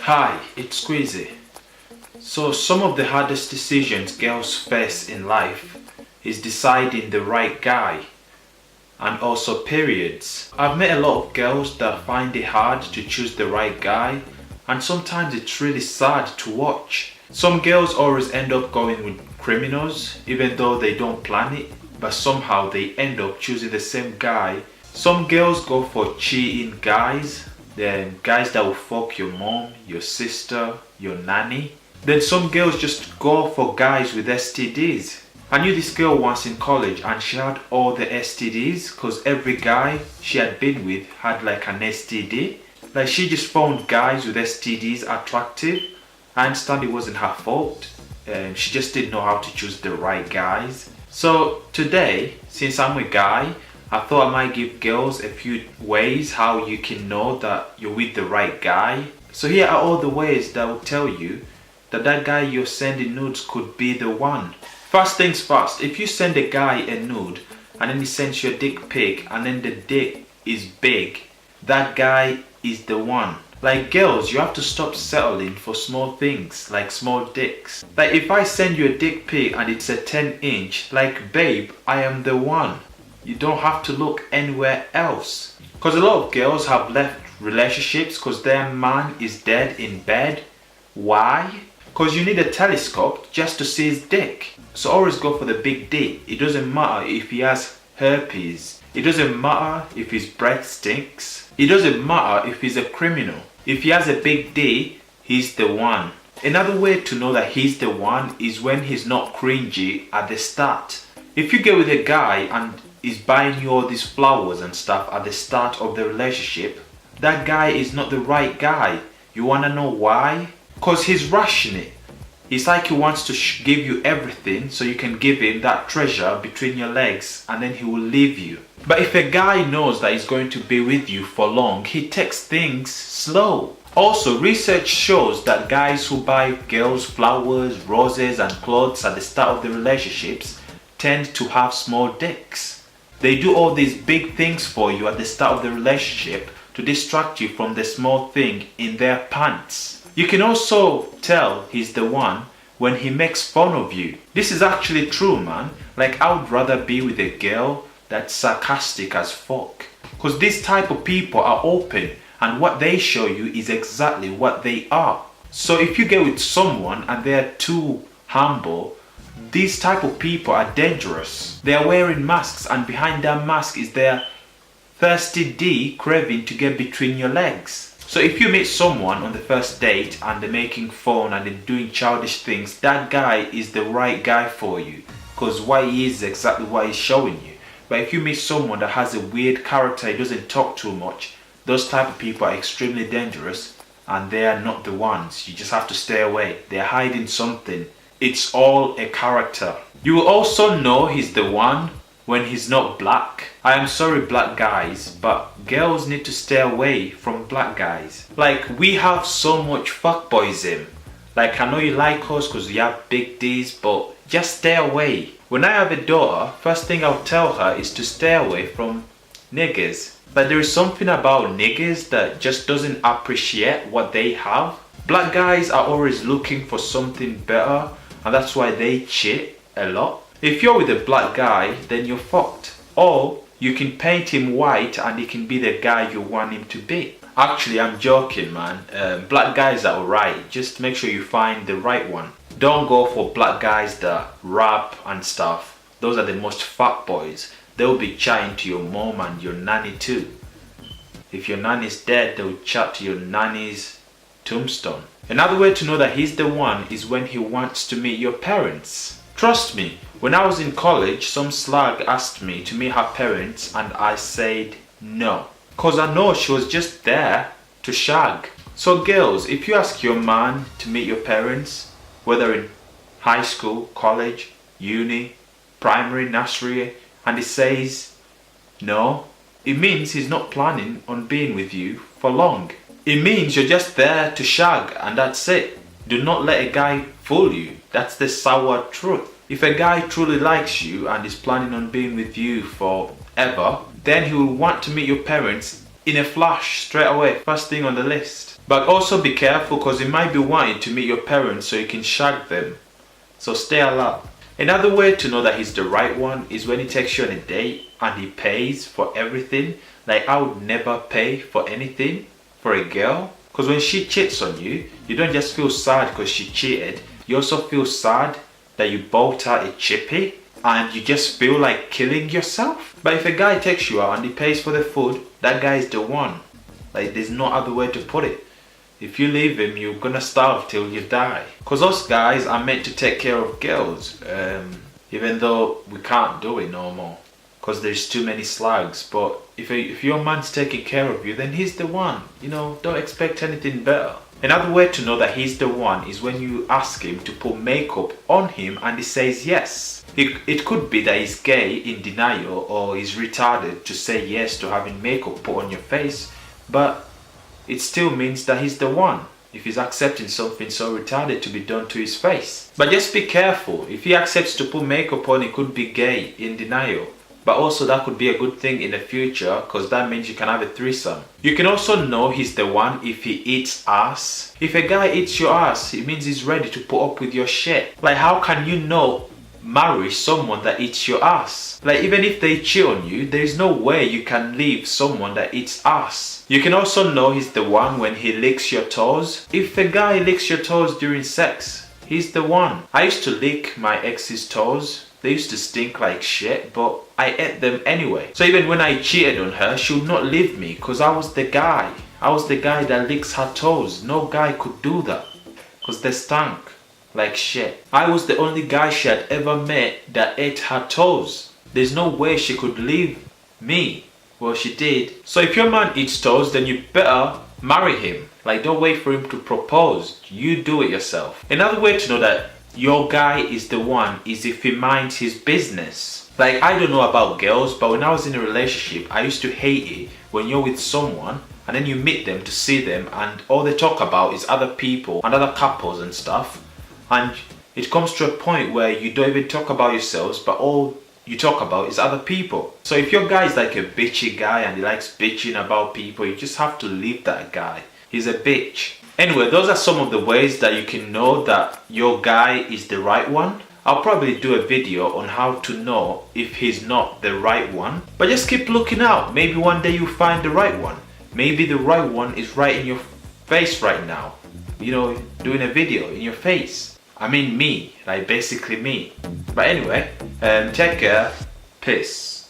Hi, it's Squeezy. So some of the hardest decisions girls face in life is deciding the right guy and also periods. I've met a lot of girls that find it hard to choose the right guy, and sometimes it's really sad to watch. Some girls always end up going with criminals even though they don't plan it, but somehow they end up choosing the same guy. Some girls go for cheating guys, then guys that will fuck your mom, your sister, your nanny. Then some girls just go for guys with STDs. I knew this girl once in college and she had all the STDs because every guy she had been with had like an STD. Like she just found guys with STDs attractive. I understand it wasn't her fault. She just didn't know how to choose the right guys. So today, since I'm a guy, I thought I might give girls a few ways how you can know that you're with the right guy. So here are all the ways that will tell you that that guy you're sending nudes could be the one. First things first, if you send a guy a nude and then he sends you a dick pic and then the dick is big, that guy is the one. Like girls, you have to stop settling for small things like small dicks. Like if I send you a dick pic and it's a 10-inch, like babe, I am the one. You don't have to look anywhere else. Because a lot of girls have left relationships because their man is dead in bed. Why? Because you need a telescope just to see his dick. So always go for the big D. It doesn't matter if he has herpes. It doesn't matter if his breath stinks. It doesn't matter if he's a criminal. If he has a big D, he's the one. Another way to know that he's the one is when he's not cringy at the start. If you get with a guy and he's buying you all these flowers and stuff at the start of the relationship, that guy is not the right guy. You wanna know why? Because he's rushing it. It's like he wants to give you everything so you can give him that treasure between your legs and then he will leave you. But if a guy knows that he's going to be with you for long, he takes things slow. Also, research shows that guys who buy girls flowers, roses and clothes at the start of the relationships tend to have small dicks. They do all these big things for you at the start of the relationship to distract you from the small thing in their pants. You can also tell he's the one when he makes fun of you. This is actually true, man. Like I would rather be with a girl that's sarcastic as fuck. Because these type of people are open and what they show you is exactly what they are. So if you get with someone and they're too humble, these type of people are dangerous. They are wearing masks and behind that mask is their thirsty D craving to get between your legs. So if you meet someone on the first date and they're making fun and they're doing childish things, that guy is the right guy for you. Because what he is exactly what he's showing you. But if you meet someone that has a weird character, he doesn't talk too much, those type of people are extremely dangerous and they are not the ones. You just have to stay away. They're hiding something. It's all a character. You will also know he's the one when he's not black. I am sorry black guys, but girls need to stay away from black guys. Like we have so much fuckboyism. Like I know you like us because you have big D's, but just stay away. When I have a daughter, first thing I'll tell her is to stay away from niggas. But there is something about niggas that just doesn't appreciate what they have. Black guys are always looking for something better and that's why they cheat a lot. If you're with a black guy, then you're fucked. Or you can paint him white and he can be the guy you want him to be. Actually, I'm joking, man. Black guys are alright. Just make sure you find the right one. Don't go for black guys that rap and stuff. Those are the most fuck boys. They'll be chatting to your mom and your nanny too. If your nanny's dead, they'll chat to your nanny's tombstone. Another way to know that he's the one is when he wants to meet your parents. Trust me, when I was in college, some slag asked me to meet her parents and I said no. Cause I know she was just there to shag. So girls, if you ask your man to meet your parents, whether in high school, college, uni, primary, nursery, and he says no, it means he's not planning on being with you for long. It means you're just there to shag and that's it. Do not let a guy fool you. That's the sour truth. If a guy truly likes you and is planning on being with you forever, then he will want to meet your parents in a flash straight away, first thing on the list. But also be careful because he might be wanting to meet your parents so you can shag them. So stay alert. Another way to know that he's the right one is when he takes you on a date and he pays for everything. Like I would never pay for anything for a girl. Because when she cheats on you, you don't just feel sad because she cheated. You also feel sad that you bought her a chippy and you just feel like killing yourself. But if a guy takes you out and he pays for the food, that guy is the one. Like there's no other way to put it. If you leave him, you're gonna starve till you die. Because us guys are meant to take care of girls. Even though we can't do it no more. Because there's too many slugs. But if your man's taking care of you, then he's the one. You know, don't expect anything better. Another way to know that he's the one is when you ask him to put makeup on him and he says yes. It could be that he's gay in denial or he's retarded to say yes to having makeup put on your face. But it still means that he's the one if he's accepting something so retarded to be done to his face. But just be careful. If he accepts to put makeup on, he could be gay in denial. But also that could be a good thing in the future because that means you can have a threesome. You can also know he's the one if he eats ass. If a guy eats your ass, it means he's ready to put up with your shit. Like how can you know marry someone that eats your ass? Like even if they cheat on you, there is no way you can leave someone that eats ass. You can also know he's the one when he licks your toes. If a guy licks your toes during sex, he's the one. I used to lick my ex's toes. They used to stink like shit, but I ate them anyway. So even when I cheated on her, she would not leave me because I was the guy. I was the guy that licks her toes. No guy could do that because they stank like shit. I was the only guy she had ever met that ate her toes. There's no way she could leave me. Well, she did. So if your man eats toes, then you better marry him. Like don't wait for him to propose. You do it yourself. Another way to know that your guy is the one is if he minds his business. Like I don't know about girls, but when I was in a relationship, I used to hate it when you're with someone and then you meet them to see them and all they talk about is other people and other couples and stuff. And it comes to a point where you don't even talk about yourselves, but all you talk about is other people. So if your guy is like a bitchy guy and he likes bitching about people, you just have to leave that guy. He's a bitch. Anyway, those are some of the ways that you can know that your guy is the right one. I'll probably do a video on how to know if he's not the right one. But just keep looking out. Maybe one day you find the right one. Maybe the right one is right in your face right now. You know, doing a video in your face. I mean me, like basically me. But anyway, take care. Peace.